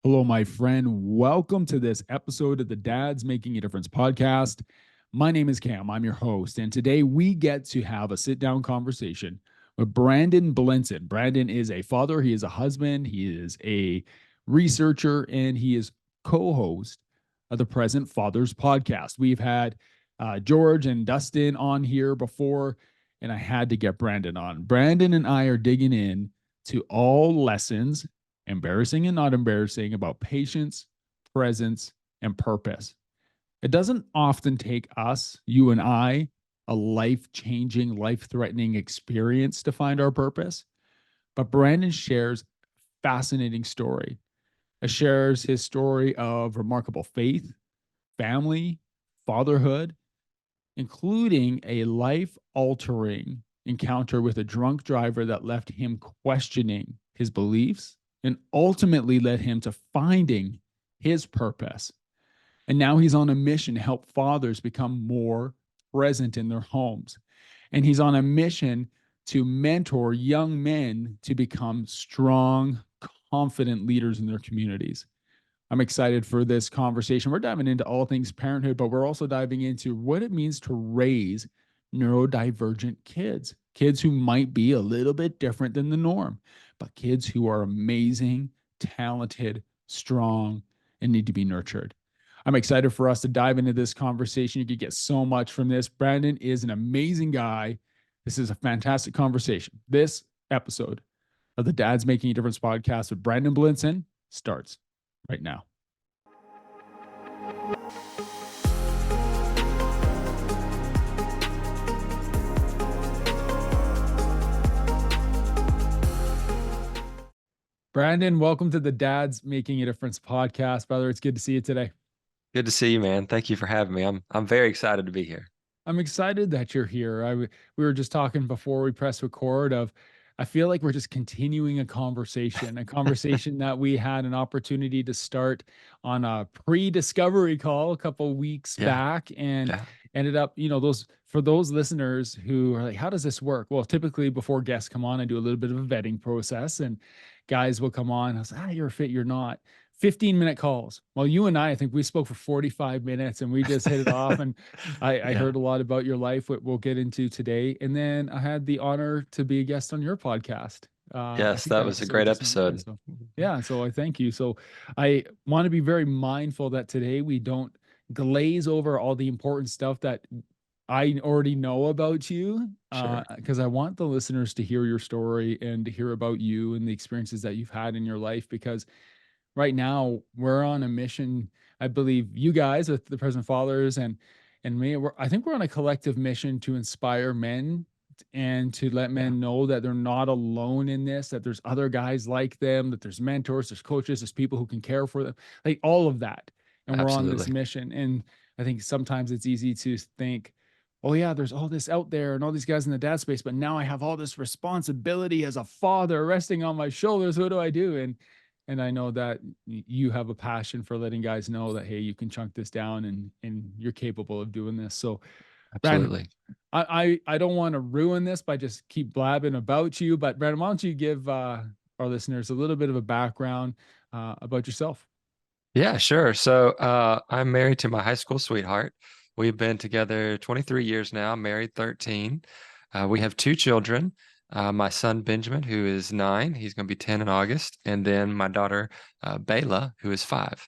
Hello, my friend. Welcome to this episode of the Dads Making a Difference podcast. My name is Cam. I'm your host. And today we get to have a sit down conversation with Brandon Blinson. Brandon is a father, he is a husband, he is a researcher, and he is co host of the Present Fathers podcast. We've had George and Dustin on here before, and I had to get Brandon on. Brandon and I are digging in to all lessons, embarrassing and not embarrassing, about patience, presence, and purpose. It doesn't often take us, you and I, a life-changing, life-threatening experience to find our purpose. But Brandon shares a fascinating story. He shares his story of remarkable faith, family, fatherhood, including a life-altering encounter with a drunk driver that left him questioning his beliefs and ultimately led him to finding his purpose. And now he's on a mission to help fathers become more present in their homes. And he's on a mission to mentor young men to become strong, confident leaders in their communities. I'm excited for this conversation. We're diving into all things parenthood, but we're also diving into what it means to raise neurodivergent kids, kids who might be a little bit different than the norm, but kids who are amazing, talented, strong, and need to be nurtured. I'm excited for us to dive into this conversation. You could get so much from this. Brandon is an amazing guy. This is a fantastic conversation. This episode of the Dads Making a Difference podcast with Brandon Blinson starts right now. Brandon, welcome to the Dads Making a Difference podcast. Brother, it's good to see you today. Good to see you, man. Thank you for having me. I'm very excited to be here. I'm excited that you're here. We were just talking before we press record of, I feel like we're just continuing a conversation that we had an opportunity to start on a pre-discovery call a couple of weeks back, and ended up, for those listeners who are like, how does this work? Well, typically before guests come on, I do a little bit of a vetting process, and guys will come on. I was like, you're fit, you're not. 15-minute calls. Well, you and I think we spoke for 45 minutes and we just hit it off. And I heard a lot about your life, what we'll get into today. And then I had the honor to be a guest on your podcast. Yes, that was a great episode. So I thank you. So I want to be very mindful that today we don't glaze over all the important stuff that I already know about you, because I want the listeners to hear your story and to hear about you and the experiences that you've had in your life, because right now we're on a mission. I believe you guys with the Present Fathers and me, I think we're on a collective mission to inspire men and to let men know that they're not alone in this, that there's other guys like them, that there's mentors, there's coaches, there's people who can care for them, like all of that. And we're on this mission. And I think sometimes it's easy to think, oh yeah, there's all this out there and all these guys in the dad space, but now I have all this responsibility as a father resting on my shoulders. What do I do? And I know that you have a passion for letting guys know that, hey, you can chunk this down and you're capable of doing this. So absolutely. Brandon, I don't want to ruin this by just keep blabbing about you, but Brandon, why don't you give our listeners a little bit of a background about yourself? Yeah, sure. So I'm married to my high school sweetheart. We've been together 23 years now, married 13. We have 2 children. My son, Benjamin, who is 9, he's going to be 10 in August. And then my daughter, Bayla, who is 5.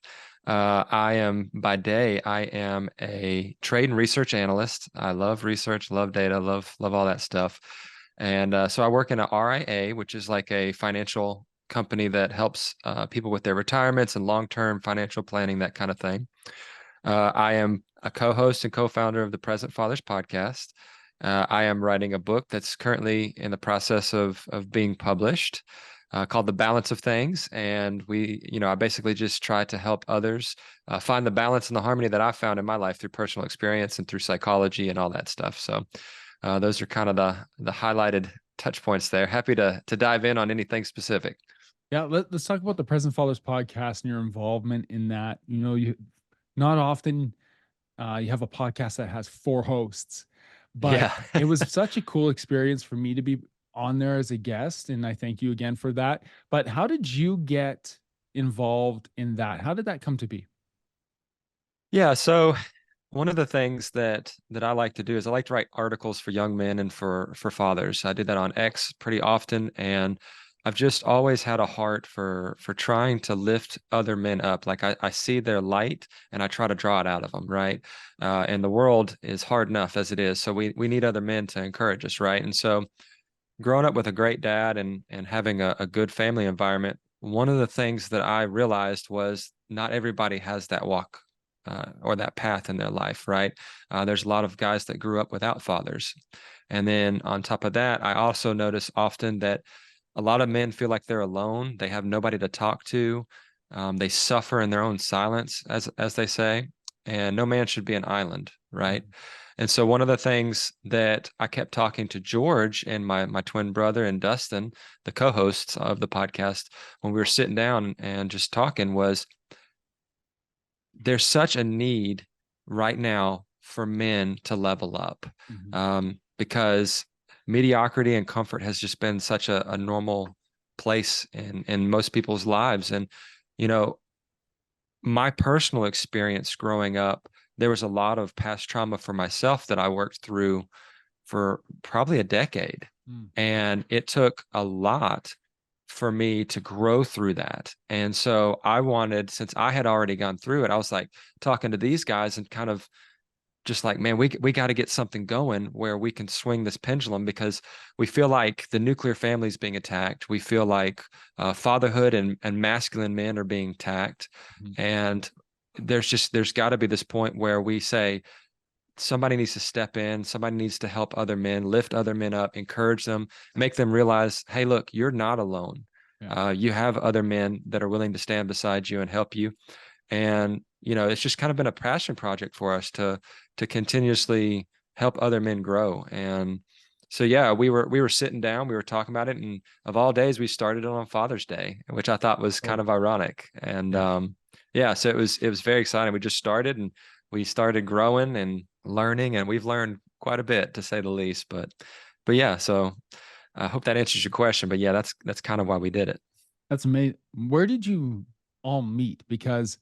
I am a trade and research analyst. I love research, love data, love all that stuff. And so I work in a RIA, which is like a financial company that helps people with their retirements and long-term financial planning, that kind of thing. I am a co-host and co-founder of the Present Fathers podcast. I am writing a book that's currently in the process of being published, called The Balance of Things. And I basically just try to help others find the balance and the harmony that I found in my life through personal experience and through psychology and all that stuff. So those are kind of the highlighted touch points there. Happy to dive in on anything specific. Yeah, let's talk about the Present Fathers podcast and your involvement in that. You not often you have a podcast that has 4 hosts, but it was such a cool experience for me to be on there as a guest, and I thank you again for that. But how did you get involved in that? How did that come to be? Yeah, so one of the things that I like to do is I like to write articles for young men and for fathers. I do that on X pretty often, and I've just always had a heart for trying to lift other men up. Like I see their light and I try to draw it out of them, right? And the world is hard enough as it is, so we need other men to encourage us, right? And so growing up with a great dad and having a good family environment, one of the things that I realized was not everybody has that walk or that path in their life, right? There's a lot of guys that grew up without fathers. And then on top of that, I also notice often that a lot of men feel like they're alone. They have nobody to talk to. They suffer in their own silence, as they say. And no man should be an island, right? Mhm. And so one of the things that I kept talking to George and my twin brother and Dustin, the co-hosts of the podcast, when we were sitting down and just talking was there's such a need right now for men to level up Mhm. because mediocrity and comfort has just been such a normal place in most people's lives. And, you know, my personal experience growing up, there was a lot of past trauma for myself that I worked through for probably a decade. Mm. And it took a lot for me to grow through that. And so I wanted, since I had already gone through it, I was like talking to these guys and kind of just like, man, we got to get something going where we can swing this pendulum because we feel like the nuclear family is being attacked. We feel like fatherhood and masculine men are being attacked. Mhm. And there's got to be this point where we say, somebody needs to step in. Somebody needs to help other men, lift other men up, encourage them, make them realize, hey, look, you're not alone. Yeah. You have other men that are willing to stand beside you and help you. And, you know, it's just kind of been a passion project for us to continuously help other men grow. And so yeah, we were sitting down, we were talking about it, and of all days, we started it on Father's Day, which I thought was kind Oh, of ironic. And yeah. yeah, so it was very exciting. We just started and we started growing and learning, and we've learned quite a bit to say the least. But yeah, so I hope that answers your question. But yeah, that's kind of why we did it. That's amazing. Where did you all meet? Because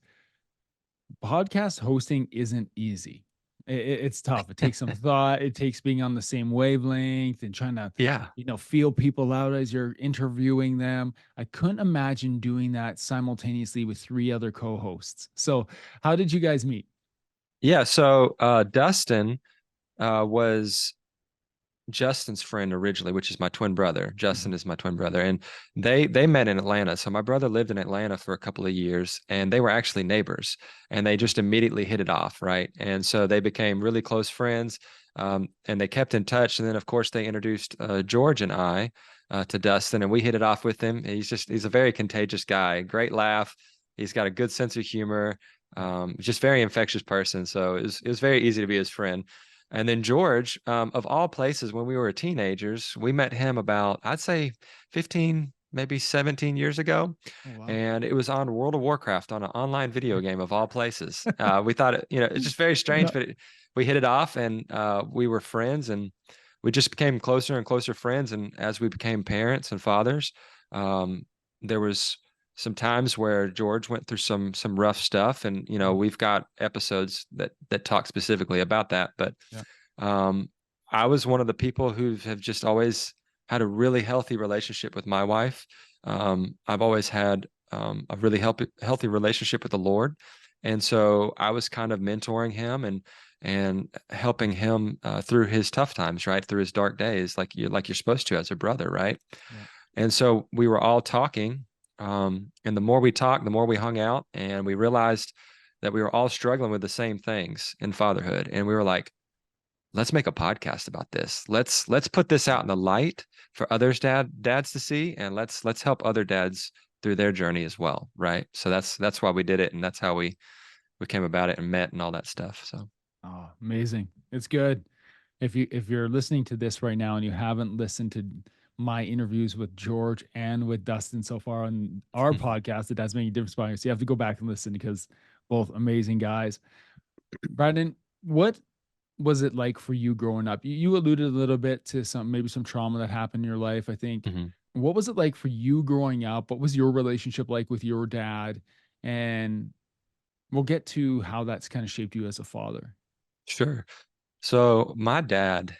podcast hosting isn't easy. It's tough. It takes some thought. It takes being on the same wavelength and trying to, Yeah. feel people out as you're interviewing them. I couldn't imagine doing that simultaneously with three other co-hosts. So, how did you guys meet? Yeah, so Dustin was Justin's friend originally, which is my twin brother. Justin Mhm. is my twin brother, and they met in Atlanta. So my brother lived in Atlanta for a couple of years, and they were actually neighbors, and they just immediately hit it off, right? And so they became really close friends, and they kept in touch. And then, of course, they introduced George and I to Dustin, and we hit it off with him. He's a very contagious guy, great laugh. He's got a good sense of humor. Just very infectious person. So it was very easy to be his friend. And then George, of all places, when we were teenagers, we met him about, I'd say 15, maybe 17 years ago. Oh, wow. And it was on World of Warcraft on an online video game of all places. We thought, it's just very strange, Yeah. but we hit it off and we were friends and we just became closer and closer friends. And as we became parents and fathers, um, there was some times where George went through some rough stuff. And, Mhm. we've got episodes that talk specifically about that. But Yeah. um, I was one of the people who have just always had a really healthy relationship with my wife. I've always had a really healthy relationship with the Lord, and so I was kind of mentoring him and helping him through his tough times, right, through his dark days, like you're supposed to as a brother, right? Yeah. And so we were all talking, and the more we talked, the more we hung out, and we realized that we were all struggling with the same things in fatherhood, and we were like, let's make a podcast about this. Let's put this out in the light for others dads to see, and let's help other dads through their journey as well, right? So that's why we did it, and that's how we came about it and met and all that stuff. So Oh, amazing. It's good. If you're listening to this right now and you haven't listened to my interviews with George and with Dustin so far on our podcast, it does make a difference podcast, you have to go back and listen because both amazing guys. Brandon, what was it like for you growing up? You alluded a little bit to some maybe some trauma that happened in your life. I think Mhm. what was it like for you growing up? What was your relationship like with your dad? And we'll get to how that's kind of shaped you as a father. Sure. So my dad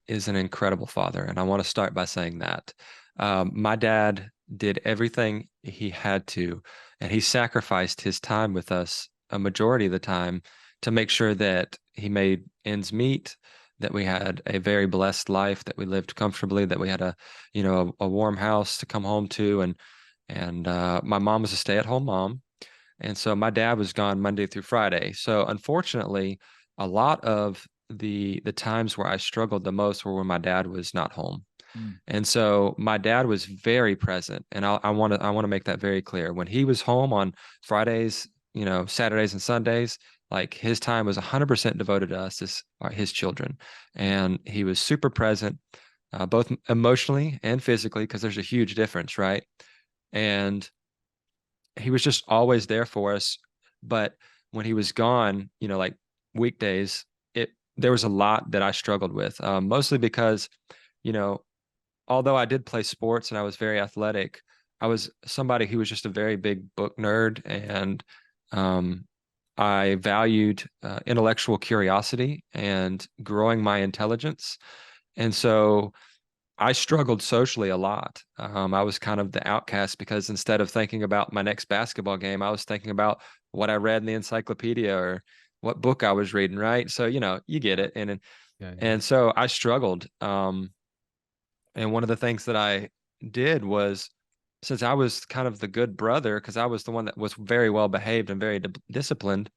is an incredible father, and I want to start by saying that. My dad did everything he had to, and he sacrificed his time with us a majority of the time to make sure that he made ends meet, that we had a very blessed life, that we lived comfortably, that we had a warm house to come home to, and my mom was a stay-at-home mom, and so my dad was gone Monday through Friday. So unfortunately, a lot of the times where I struggled the most were when my dad was not home. Mm, And so my dad was very present, and I want to make that very clear. When he was home on Fridays, Saturdays and Sundays, like his time was 100% devoted to us as his children, mm, and he was super present, both emotionally and physically, because there's a huge difference, right? And he was just always there for us. But when he was gone, like weekdays, there was a lot that I struggled with, mostly because, you know, although I did play sports and I was very athletic, I was somebody who was just a very big book nerd, and um, I valued intellectual curiosity and growing my intelligence. And so I struggled socially a lot. I was kind of the outcast because instead of thinking about my next basketball game, I was thinking about what I read in the encyclopedia or what book I was reading, right? So, you get it. And yeah, yeah. and so I struggled. And one of the things that I did was, since I was kind of the good brother, because I was the one that was very well behaved and very disciplined,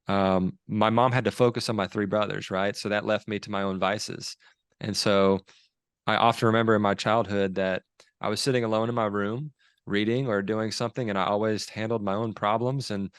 my mom had to focus on my three brothers, right? So that left me to my own vices. And so I often remember in my childhood that I was sitting alone in my room reading or doing something, and I always handled my own problems. And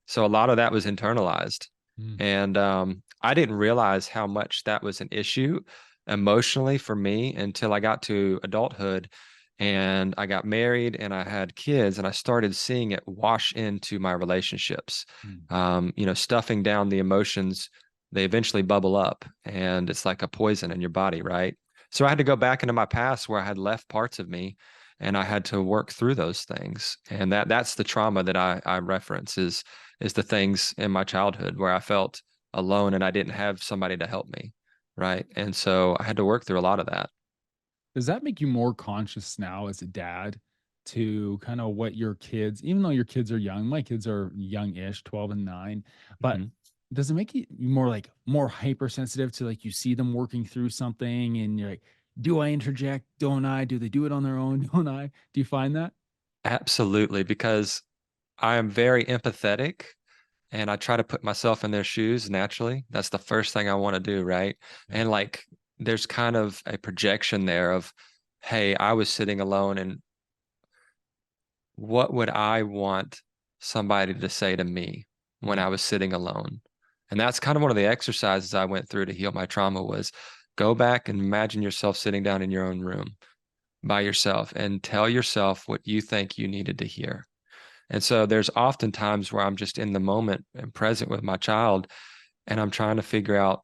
so a lot of that was internalized. Mm, And I didn't realize how much that was an issue emotionally for me until I got to adulthood and I got married and I had kids, and I started seeing it wash into my relationships. mm, Stuffing down the emotions, they eventually bubble up, and it's like a poison in your body, right? So I had to go back into my past where I had left parts of me, and I had to work through those things. And that's the trauma that I reference is the things in my childhood where I felt alone and I didn't have somebody to help me. Right. And so I had to work through a lot of that. does that make you more conscious now as a dad to kind of what your kids, even though your kids are young, my kids are young-ish, 12 and 9, but Mhm. does it make you more like more hypersensitive to like you see them working through something and you're like, do I interject? Don't I? Do they do it on their own? Don't I? Do you find that? Absolutely. Because I am very empathetic and I try to put myself in their shoes naturally. That's the first thing I want to do. Right. Yeah. And like, there's kind of a projection there of, hey, I was sitting alone and what would I want somebody to say to me when Mm, I was sitting alone? And that's kind of one of the exercises I went through to heal my trauma was go back and imagine yourself sitting down in your own room by yourself and tell yourself what you think you needed to hear. And so there's often times where I'm just in the moment and present with my child, and I'm trying to figure out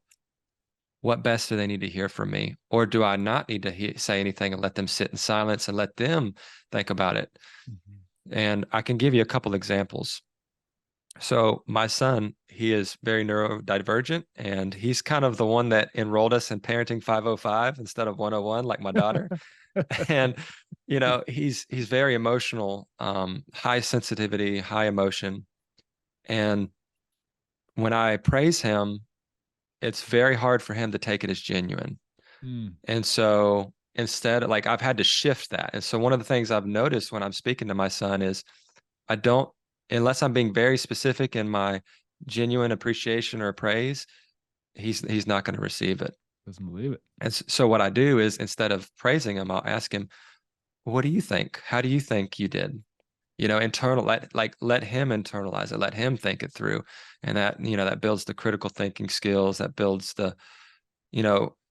what best do they need to hear from me? Or do I not need to say anything and let them sit in silence and let them think about it? mhm, And I can give you a couple examples. So my son, he is very neurodivergent, and he's kind of the one that enrolled us in parenting 505 instead of 101, like my daughter. And he's very emotional, high sensitivity, high emotion. And when I praise him, it's very hard for him to take it as genuine. mm, And so instead, like I've had to shift that. And so one of the things I've noticed when I'm speaking to my son is I don't, unless I'm being very specific in my genuine appreciation or praise, he's not going to receive it. doesn't believe it. And so what I do is instead of praising him, I'll ask him, "What do you think? How do you think you did?" Let him internalize it, let him think it through, and that builds the critical thinking skills, that builds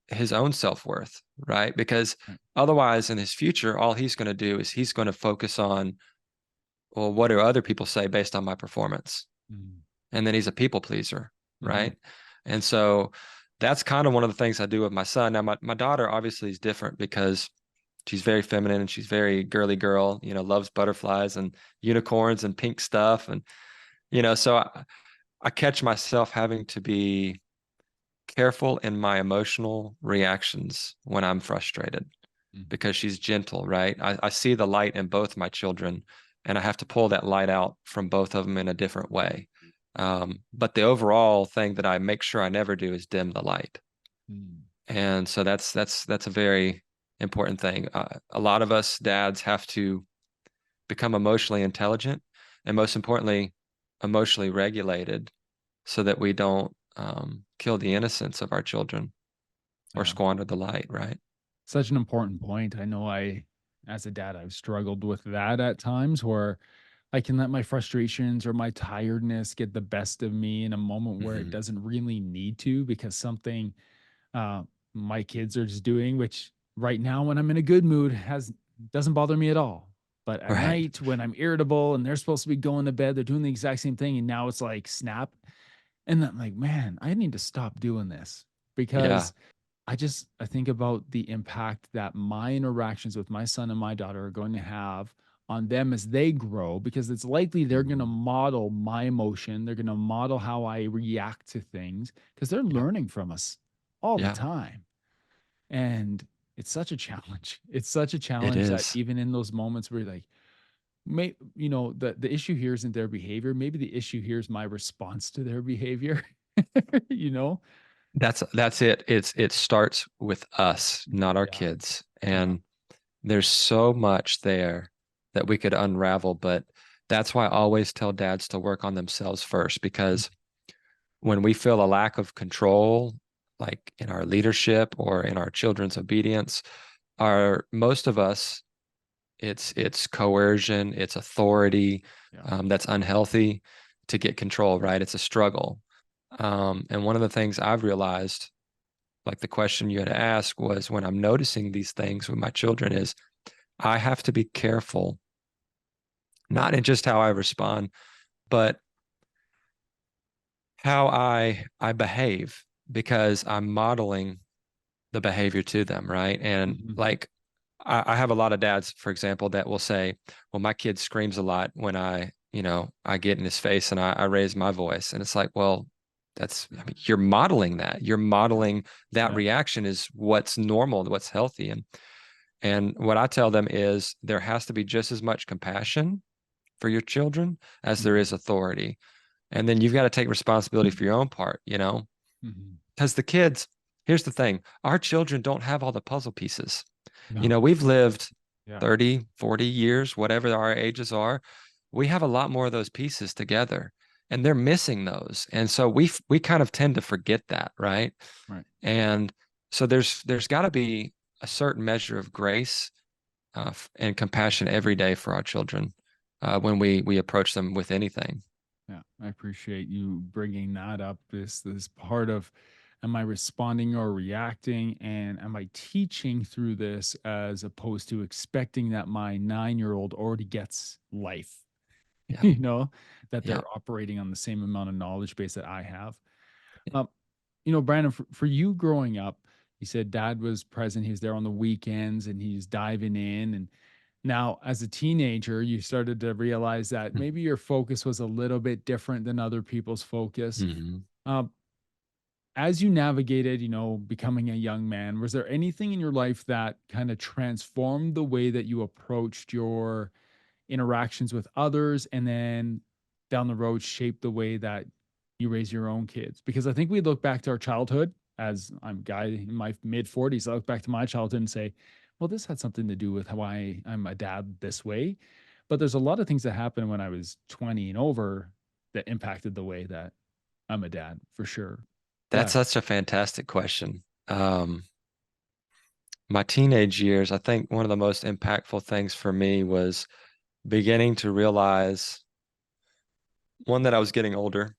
his own self-worth, right? Because Right. otherwise, in his future, all he's going to do is he's going to focus on, well, what do other people say based on my performance? Mm, And then he's a people pleaser, mhm, right? And so that's kind of one of the things I do with my son. Now, my daughter obviously is different because she's very feminine and she's very girly girl, loves butterflies and unicorns and pink stuff. And, so I catch myself having to be careful in my emotional reactions when I'm frustrated Mhm. because she's gentle, right? I see the light in both my children, and I have to pull that light out from both of them in a different way. But the overall thing that I make sure I never do is dim the light. Mm. And so that's a very important thing. A lot of us dads have to become emotionally intelligent and most importantly, emotionally regulated so that we don't kill the innocence of our children or Yeah. squander the light, right? Such an important point. I know as a dad, I've struggled with that at times where I can let my frustrations or my tiredness get the best of me in a moment where it Hmm. doesn't really need to because something uh, my kids are just doing, which right now when I'm in a good mood has doesn't bother me at all. But at Right. night when I'm irritable and they're supposed to be going to bed, they're doing the exact same thing, and now it's like snap. And I'm like, man, I need to stop doing this Yeah. because I think about the impact that my interactions with my son and my daughter are going to have on them as they grow, because it's likely they're going to Mhm. model my emotion. They're going to model how I react to things because they're Yeah. learning from us all the Yeah. time. And it's such a challenge. It's such a It challenge that is. even in those moments where like, the issue here isn't their behavior. Maybe the issue here is my response to their behavior, you know? That's it. It starts with us, not our Yeah. kids. Yeah. And there's so much there that we could unravel, but that's why I always tell dads to work on themselves first, Mm. because when we feel a lack of control, like in our leadership or in our children's obedience, our most of us, it's coercion, it's authority, Yeah. that's unhealthy to get control, right? It's a struggle. And one of the things I've realized, like the question you had asked, was when I'm noticing these things with my children, is I have to be careful, not in just how I respond, but how I behave, because I'm modeling the behavior to them, right? And Mhm. like I have a lot of dads, for example, that will say, well, my kid screams a lot when I get in his face and I raise my voice. And it's like, well, I mean, you're modeling that. You're Yeah. modeling that Yeah. reaction is what's normal, what's healthy. And what I tell them is there has to be just as much compassion for your children as there is Mhm. authority. And then you've got to take responsibility for your own part, Mhm. because the kids, here's the thing, our children don't have all the puzzle pieces. No. We've lived Yeah. 30, 40 years, whatever our ages are. We have a lot more of those pieces together and they're missing those. And so we kind of tend to forget that, right? Right. And so there's got to be a certain measure of grace and compassion every day for our children when we approach them with anything. Yeah. I appreciate you bringing that up. This part of, am I responding or reacting, and am I teaching through this as opposed to expecting that my 9-year-old already gets life, Yeah. you know, that Yeah. they're operating on the same amount of knowledge base that I have. Um, Brandon, for you growing up, you said dad was present. He was there on the weekends and he's diving in. And now, as a teenager, you started to realize that maybe your focus was a little bit different than other people's focus. Mm-hmm. Um, as you navigated, becoming a young man, was there anything in your life that kind of transformed the way that you approached your interactions with others, and then down the road shape the way that you raise your own kids? Because I think we look back to our childhood, as I'm a guy in my mid 40s, I look back to my childhood and say, well, this had something to do with how I'm a dad this way. But there's a lot of things that happened when I was 20 and over that impacted the way that I'm a dad for sure. Go That's ahead. such a fantastic question. My teenage years, I think one of the most impactful things for me was beginning to realize, one, that I was getting older.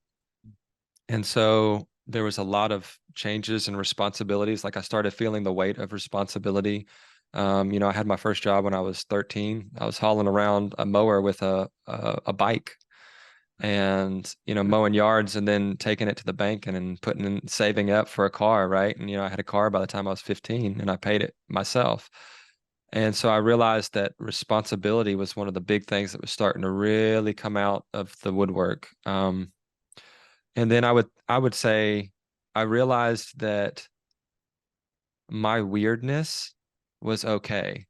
And so there was a lot of changes and responsibilities. Like I started feeling the weight of responsibility. I had my first job when I was 13. I was hauling around a mower with a bike and mowing yards and then taking it to the bank and then saving up for a car, right? And I had a car by the time I was 15 and I paid it myself. And so I realized that responsibility was one of the big things that was starting to really come out of the woodwork. And then I would say I realized that my weirdness was okay.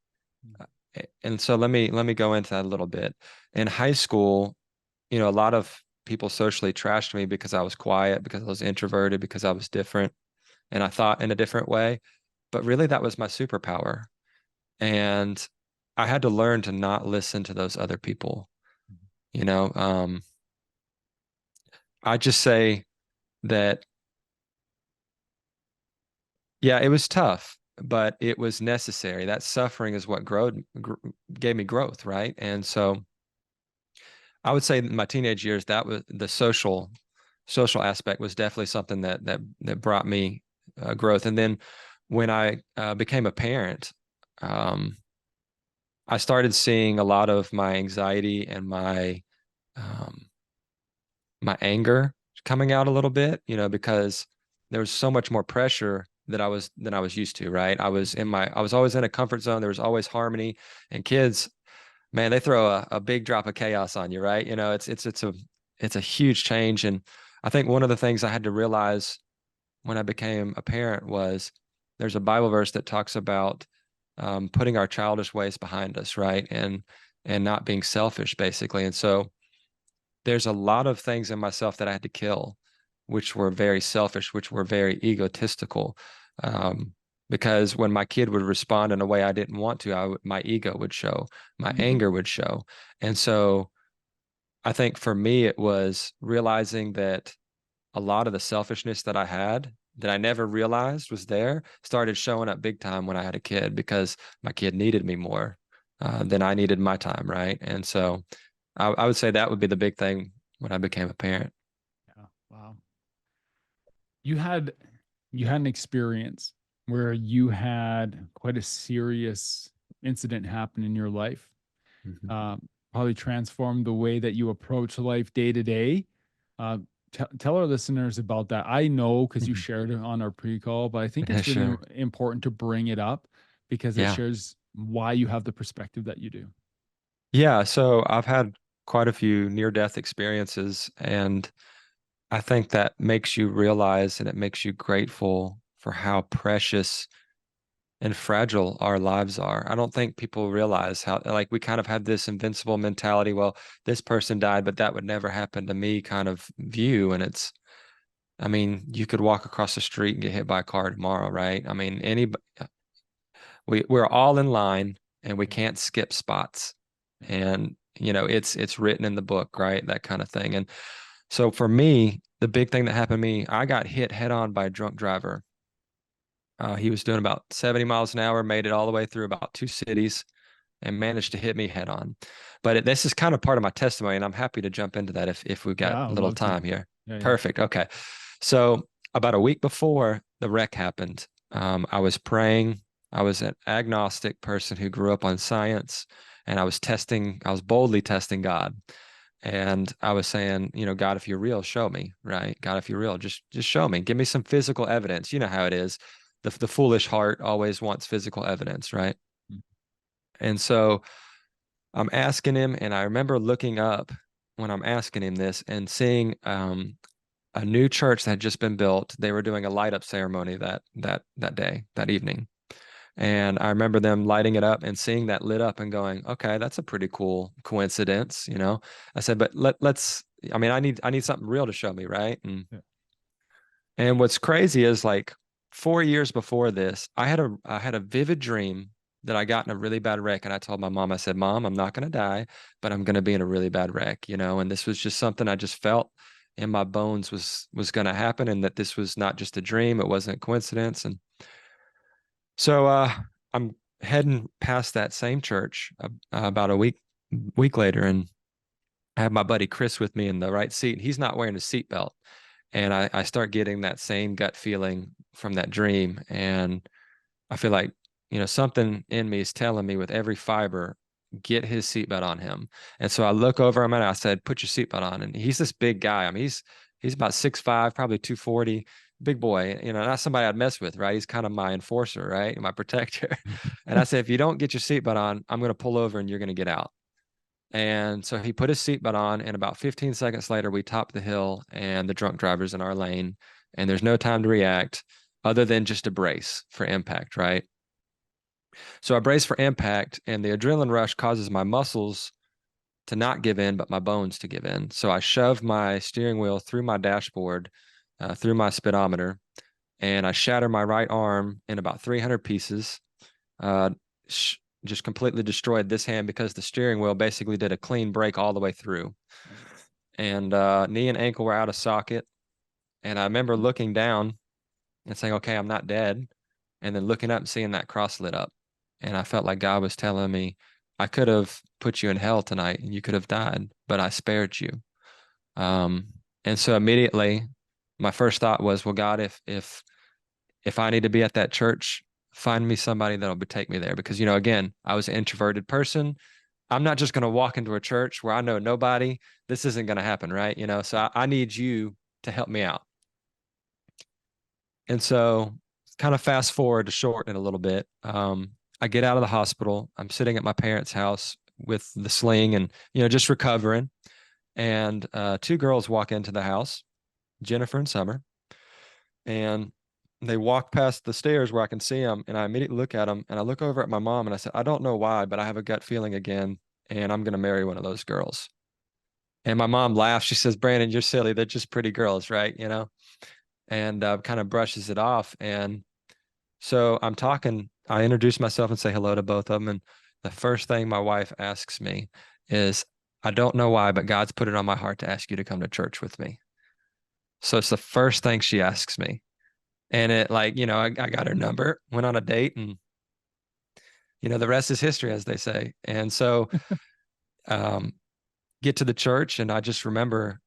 And so let me go into that a little bit. In high school, a lot of people socially trashed me because I was quiet, because I was introverted, because I was different, and I thought in a different way. But really, that was my superpower. And I had to learn to not listen to those other people. You know, I just say that, yeah, it was tough, but it was necessary. That suffering is what gave me growth, right? And so I would say in my teenage years, that was the social aspect was definitely something that brought me growth. And then when I became a parent, um, I started seeing a lot of my anxiety and um, my anger coming out a little bit, because there was so much more pressure than I was used to, right? I was always in a comfort zone. There was always harmony, and kids, man, they throw a big drop of chaos on you, right? It's a huge change. And I think one of the things I had to realize when I became a parent was there's a Bible verse that talks about putting our childish ways behind us, right? And not being selfish, basically. And so there's a lot of things in myself that I had to kill, which were very selfish, which were very egotistical. Um, because when my kid would respond in a way I didn't want to, my ego would show, my Mhm. anger would show. And so I think for me, it was realizing that a lot of the selfishness that I had that I never realized was there started showing up big time when I had a kid because my kid needed me more than I needed my time, right? And so I would say that would be the big thing when I became a parent. Yeah. Wow. You had you had an experience where you had quite a serious incident happen in your life. Mhm. Probably transformed the way that you approach life day to day. Uh, tell our listeners about that. I know because you Mhm. shared it on our pre-call, but I think Yeah, it's really sure. important to bring it up because it Yeah. shares why you have the perspective that you do. Yeah. So I've had quite a few near-death experiences, and I think that makes you realize and it makes you grateful for how precious and fragile our lives are. I don't think people realize how, like, we kind of have this invincible mentality. Well, this person died, but that would never happen to me kind of view. And I mean, you could walk across the street and get hit by a car tomorrow, right? I mean, we're all in line and we Yeah. can't skip spots. Yeah. And, it's written in the book, right? That kind of thing. And so for me, the big thing that happened to me, I got hit head on by a drunk driver. He was doing about 70 miles an hour, made it all the way through about two cities and managed to hit me head on. But this is kind of part of my testimony, and I'm happy to jump into that if we've got Yeah, I a would little love to. time here. Yeah, yeah. Perfect. Okay. So about a week before the wreck happened, I was praying. I was an agnostic person who grew up on science, and I was boldly testing God. And I was saying, God, if you're real, show me, right? God, if you're real, just show me. Give me some physical evidence. You know how it is. The foolish heart always wants physical evidence, right? Mm. And so I'm asking him, and I remember looking up when I'm asking him this and seeing a new church that had just been built. They were doing a light up ceremony that day, that evening. And I remember them lighting it up and seeing that lit up and going, okay, that's a pretty cool coincidence. I said, but let's, I mean, I need something real to show me, right? Yeah. And what's crazy is, like, 4 years before this, I had a vivid dream that I got in a really bad wreck. And I told my mom, I said, Mom, I'm not going to die, but I'm going to be in a really bad wreck. And this was just something I just felt in my bones was going to happen, and that this was not just a dream. It wasn't a coincidence. And so I'm heading past that same church about a week later, and I have my buddy Chris with me in the right seat. He's not wearing a seatbelt. And I start getting that same gut feeling from that dream. And I feel like, something in me is telling me with every fiber, get his seatbelt on him. And so I look over him and I said, put your seatbelt on. And he's this big guy. I mean, He's about 6'5", probably 240, big boy, not somebody I'd mess with, right? He's kind of my enforcer, right? My protector. And I said, if you don't get your seatbelt on, I'm going to pull over and you're going to get out. And so he put his seatbelt on, and about 15 seconds later, we topped the hill, and the drunk driver's in our lane, and there's no time to react other than just to brace for impact, right? So I brace for impact, and the adrenaline rush causes my muscles to not give in, but my bones to give in. So I shove my steering wheel through my dashboard, through my speedometer, and I shatter my right arm in about 300 pieces. Uh, just completely destroyed this hand because the steering wheel basically did a clean break all the way through. And knee and ankle were out of socket. And I remember looking down and saying, okay, I'm not dead. And then looking up and seeing that cross lit up. And I felt like God was telling me, I could have put you in hell tonight and you could have died, but I spared you. Um, and so immediately my first thought was, well, God, if I need to be at that church, find me somebody that'll take me there. Because, again, I was an introverted person. I'm not just going to walk into a church where I know nobody. This isn't going to happen, right? So I need you to help me out. And so kind of fast forward to shorten it a little bit. I get out of the hospital. I'm sitting at my parents' house with the sling and, just recovering. And two girls walk into the house, Jennifer and Summer. And they walk past the stairs where I can see them. And I immediately look at them and I look over at my mom and I said, I don't know why, but I have a gut feeling again. And I'm going to marry one of those girls. And my mom laughs. She says, Brandon, you're silly. They're just pretty girls, right? And kind of brushes it off. And so I'm talking, I introduce myself and say hello to both of them. And the first thing my wife asks me is, I don't know why, but God's put it on my heart to ask you to come to church with me. So it's the first thing she asks me. And it I got her number, went on a date, and, the rest is history, as they say. And so um, get to the church, and I just remember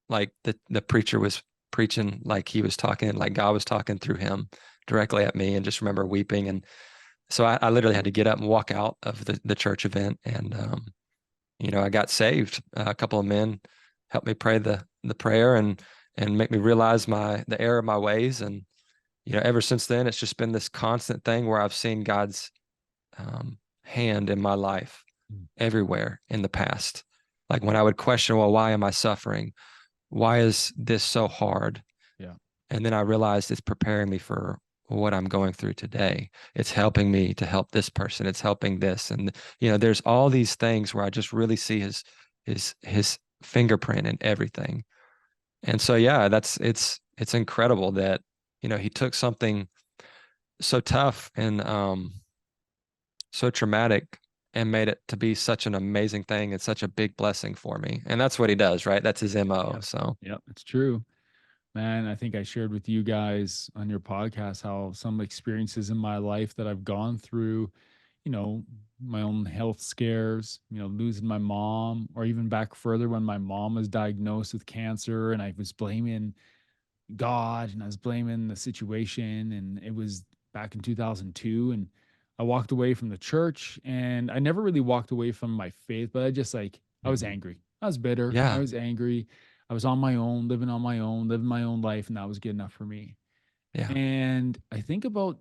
like the preacher was preaching, like he was talking, like God was talking through him directly at me, and just remember weeping. And so I literally had to get up and walk out of the church event. And, I got saved. A couple of men helped me pray the prayer and make me realize the error of my ways. And, ever since then, it's just been this constant thing where I've seen God's hand in my life everywhere in the past. Like when I would question, well, why am I suffering? Why is this so hard? Yeah. And then I realized it's preparing me for what I'm going through today. It's helping me to help this person. It's helping this. And, there's all these things where I just really see his fingerprint in everything. And so, yeah, it's incredible that, he took something so tough and so traumatic and made it to be such an amazing thing and such a big blessing for me. And that's what he does, right? That's his MO. Yep. So, Yep, it's true. Man, I think I shared with you guys on your podcast how some experiences in my life that I've gone through, my own health scares, losing my mom, or even back further when my mom was diagnosed with cancer and I was blaming God and I was blaming the situation. And it was back in 2002. And I walked away from the church and I never really walked away from my faith, but I was angry. I was bitter. I yeah, was angry. I was on my own, living on my own, living my own life. And that was good enough for me. yeah, And I think about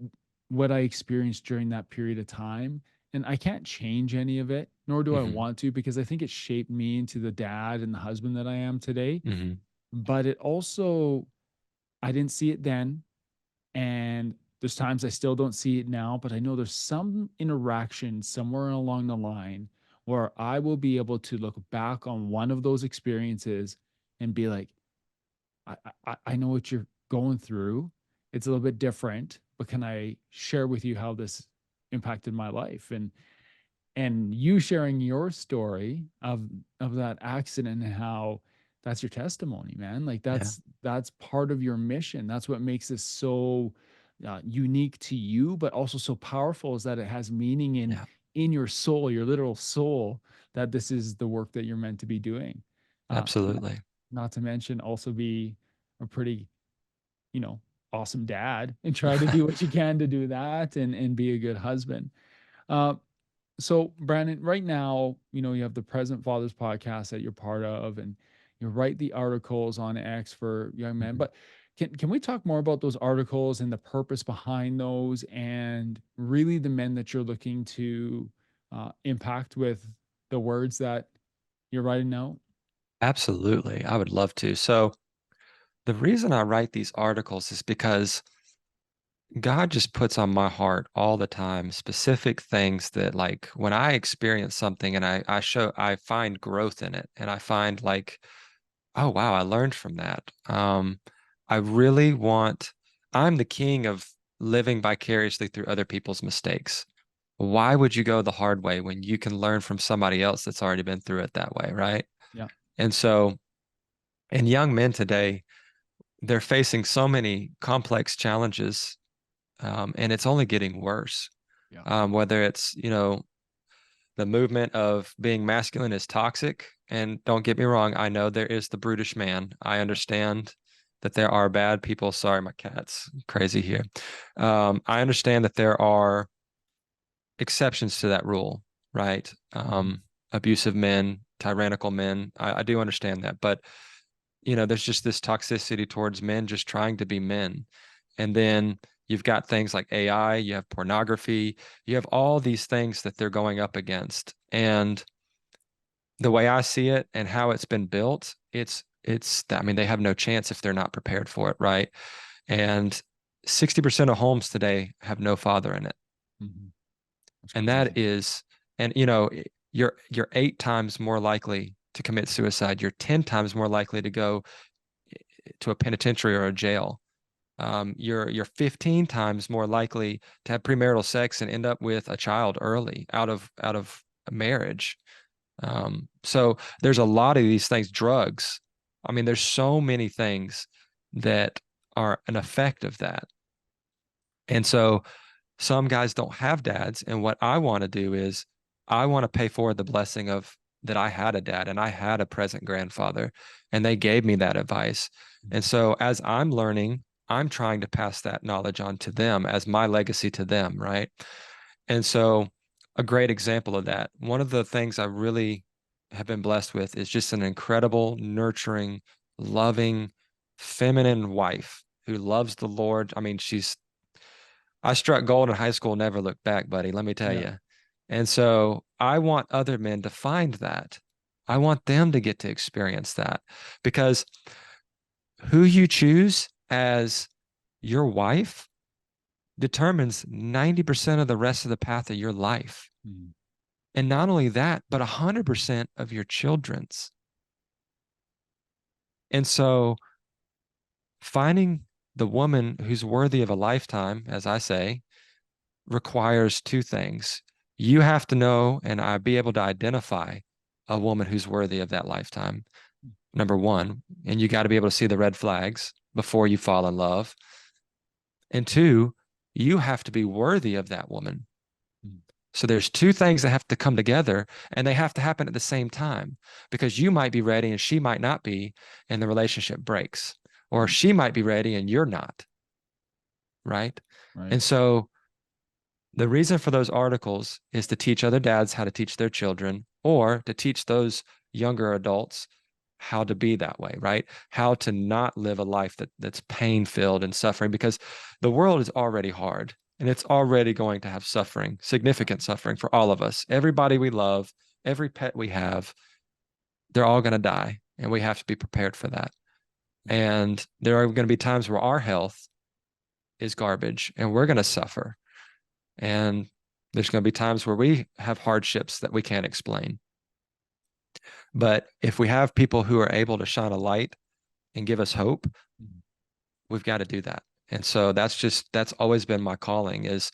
what I experienced during that period of time. And I can't change any of it, nor do I hmm want to, because I think it shaped me into the dad and the husband that I am today. hmm But it also, I didn't see it then. And there's times I still don't see it now, but I know there's some interaction somewhere along the line where I will be able to look back on one of those experiences and be like, I know what you're going through. It's a little bit different, but can I share with you how this impacted my life? And you sharing your story of that accident and how that's your testimony, man. Like yeah, that's part of your mission. That's what makes this so unique to you, but also so powerful is that it has meaning yeah, in your soul, your literal soul, that this is the work that you're meant to be doing. Uh, absolutely. Not to mention also be a pretty, you know, awesome dad and try to do what you can to do that and be a good husband. Uh, so Brandon, right now, you have the Present Fathers podcast that you're part of, and you write the articles on X for young men. Mhm. But can we talk more about those articles and the purpose behind those, and really the men that you're looking to impact with the words that you're writing now? Absolutely. I would love to. So the reason I write these articles is because God just puts on my heart all the time specific things that, like, when I experience something and I find growth in it, and I find like, oh wow, I learned from that. I really want, I'm the king of living vicariously through other people's mistakes. Why would you go the hard way when you can learn from somebody else that's already been through it that way, right? Yeah, And so, and young men today, they're facing so many complex challenges, and it's only getting worse. yeah, Whether it's, the movement of being masculine is toxic. And don't get me wrong, I know there is the brutish man. I yeah. understand that there are bad people. Sorry, my cat's crazy here. I understand that there are exceptions to that rule, right? Mhm. Abusive men, tyrannical men. I do understand that. But, there's just this toxicity towards men just trying to be men. And then you've got things like AI, you have pornography, you have all these things that they're going up against. And the way I see it and how it's been built, I mean, they have no chance if they're not prepared for it, right? And 60% of homes today have no father in it. Mhm. That's And crazy. that is, and you're 8 times more likely to commit suicide. You're 10 times more likely to go to a penitentiary or a jail. You're 15 times more likely to have premarital sex and end up with a child early out of a marriage. So there's a lot of these things, drugs. I mean, there's so many things that are an effect of that. And so some guys don't have dads. And what I want to do is I want to pay forward the blessing of that I had a dad and I had a present grandfather, and they gave me that advice. And Mhm. so as I'm learning, I'm trying to pass that knowledge on to them as my legacy to them, right? And so a great example of that, one of the things I really have been blessed with is just an incredible, nurturing, loving, feminine wife who loves the Lord. I mean, I struck gold in high school, never looked back, buddy, let me tell Yeah. you. And so I want other men to find that. I want them to get to experience that, because who you choose as your wife determines 90% of the rest of the path of your life. Mhm. And not only that, but 100% of your children's. And so finding the woman who's worthy of a lifetime, as I say, requires two things. You have to know and I be able to identify a woman who's worthy of that lifetime, number one. And you got to be able to see the red flags before you fall in love. And two, you have to be worthy of that woman. Mhm. So there's two things that have to come together, and they have to happen at the same time, because you might be ready and she might not be, and the relationship breaks. Or Mhm. she might be ready and you're not, right? Right. And so the reason for those articles is to teach other dads how to teach their children, or to teach those younger adults how to be that way, right? How to not live a life that's pain filled and suffering, because the world is already hard and it's already going to have suffering, Yeah. significant suffering for all of us. Everybody we love, every pet we have, they're all going to die, and we have to be prepared for that. Yeah. And there are going to be times where our health is garbage and we're going to suffer. And there's going to be times where we have hardships that we can't explain. But if we have people who are able to shine a light and give us hope, Mhm. we've got to do that. And so that's always been my calling, is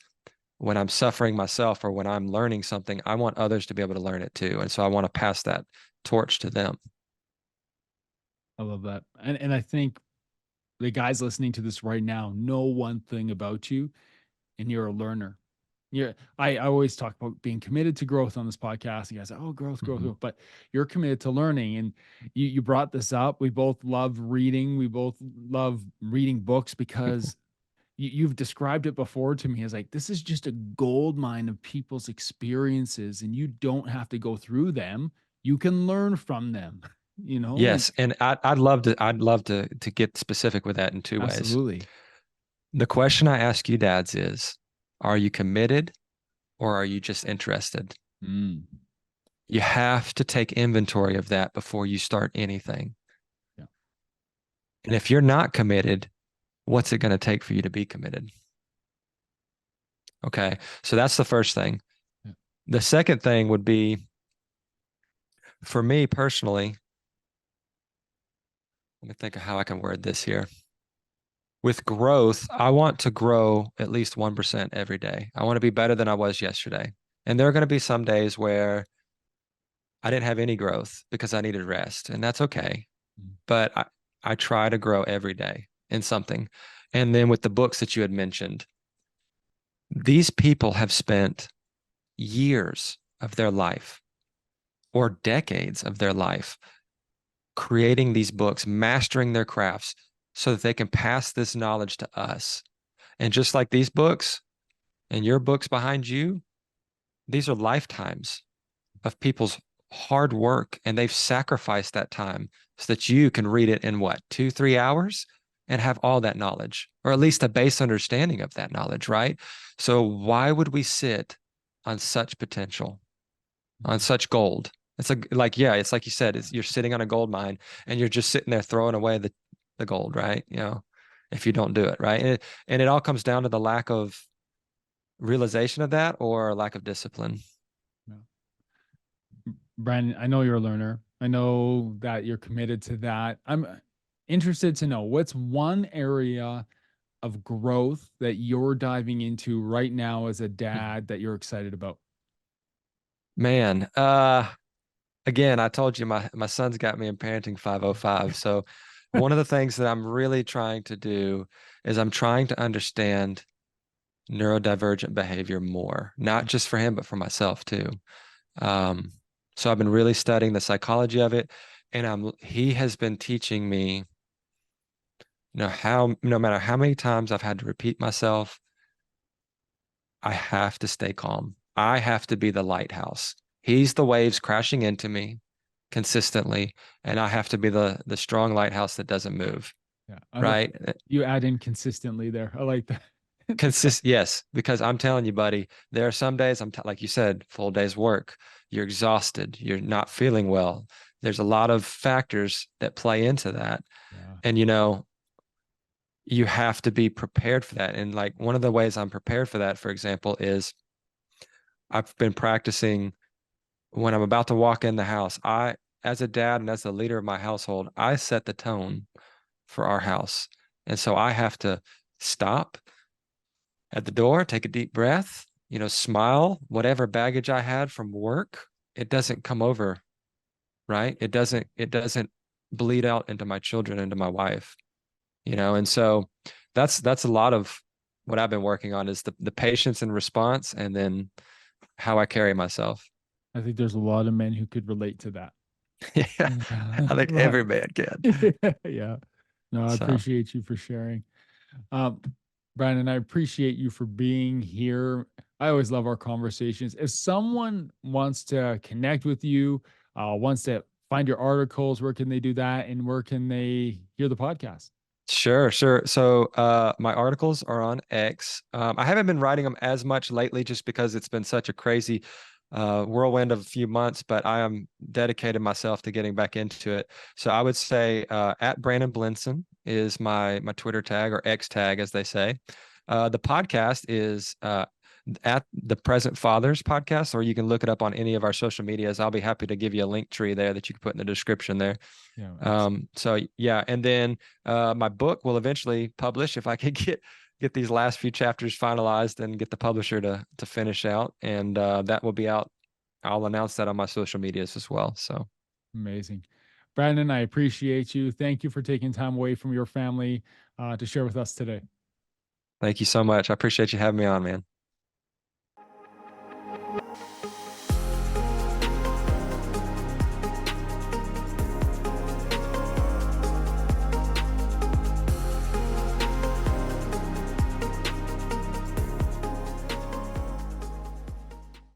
when I'm suffering myself or when I'm learning something, I want others to be able to learn it too. And so I want to pass that torch to them. I love that. And I think the guys listening to this right now know one thing about you, and you're a learner. I always talk about being committed to growth on this podcast. You guys say, oh, growth, growth, Mhm. growth. But you're committed to learning. And you brought this up. We both love reading. We both love reading books because you've described it before to me as like, this is just a gold mine of people's experiences, and you don't have to go through them. You can learn from them. you know, like Yes, and I'd love to get specific with that in two ways. absolutely. The question I ask you dads is, are you committed or are you just interested? Mm, You have to take inventory of that before you start anything. yeah. And if you're not committed, what's it going to take for you to be committed? Okay. So that's the first thing. Yeah. The second thing would be for me personally, let me think of how I can word this here. With growth, I want to grow at least 1% every day. I want to be better than I was yesterday. And there are going to be some days where I didn't have any growth because I needed rest, and that's okay. Mm, But I try to grow every day in something. And then with the books that you had mentioned, these people have spent years of their life or decades of their life creating these books, mastering their crafts so that they can pass this knowledge to us. And just like these books and your books behind you, these are lifetimes of people's hard work, and they've sacrificed that time so that you can read it in what, 2, 3 hours and have all that knowledge, or at least a base understanding of that knowledge, right? So why would we sit on such potential, on mm, such gold? It's like, yeah, it's like you said, it's you're sitting on a gold mine and you're just sitting there throwing away the gold, right? If you don't do it, right? And it all comes down to the lack of realization of that or lack of discipline. yeah. Brandon, I know you're a learner. I know that you're committed to that. I'm interested to know what's one area of growth that you're diving into right now as a dad that you're excited about? Man, again, I told you my son's got me in parenting 505. So one of the things that I'm really trying to do is I'm trying to understand neurodivergent behavior more, not just for him, but for myself too. Um, so I've been really studying the psychology of it, and he has been teaching me, how no matter how many times I've had to repeat myself, I have to stay calm. I have to be the lighthouse. He's the waves crashing into me consistently, and I have to be the strong lighthouse that doesn't move, Yeah, I like right? you add in consistently there. I like that. Yes, because I'm telling you, buddy, there are some days like you said, full day's work. You're exhausted. You're not feeling well. There's a lot of factors that play into that. Yeah. And you have to be prepared for that. And like one of the ways I'm prepared for that, for example, is I've been practicing when I'm about to walk in the house. As a dad and as the leader of my household, I set the tone for our house. And so I have to stop at the door, take a deep breath, smile, whatever baggage I had from work, it doesn't come over, right? It doesn't bleed out into my children, into my wife, and so that's a lot of what I've been working on is the patience and response and then how I carry myself. I think there's a lot of men who could relate to that. Yeah, Yeah. I think Right. every man can. Yeah. No, I So appreciate you for sharing. Um, Brandon, I appreciate you for being here. I always love our conversations. If someone wants to connect with you, wants to find your articles, where can they do that? And where can they hear the podcast? sure, sure. So my articles are on X. I haven't been writing them as much lately just because it's been such a crazy whirlwind of a few months, but I am dedicated myself to getting back into it. So I would say at Brandon Blinson is my Twitter tag or X tag, as they say. The podcast is at the Present Fathers podcast, or you can look it up on any of our social medias. I'll be happy to give you a link tree there that you can put in the description there. Yeah, excellent. So yeah, and then my book will eventually publish if I can get these last few chapters finalized and get the publisher to finish out, and that will be out. I'll announce that on my social medias as well. So Amazing. Brandon, I appreciate you. Thank you for taking time away from your family to share with us today. thank you so much. I appreciate you having me on, man.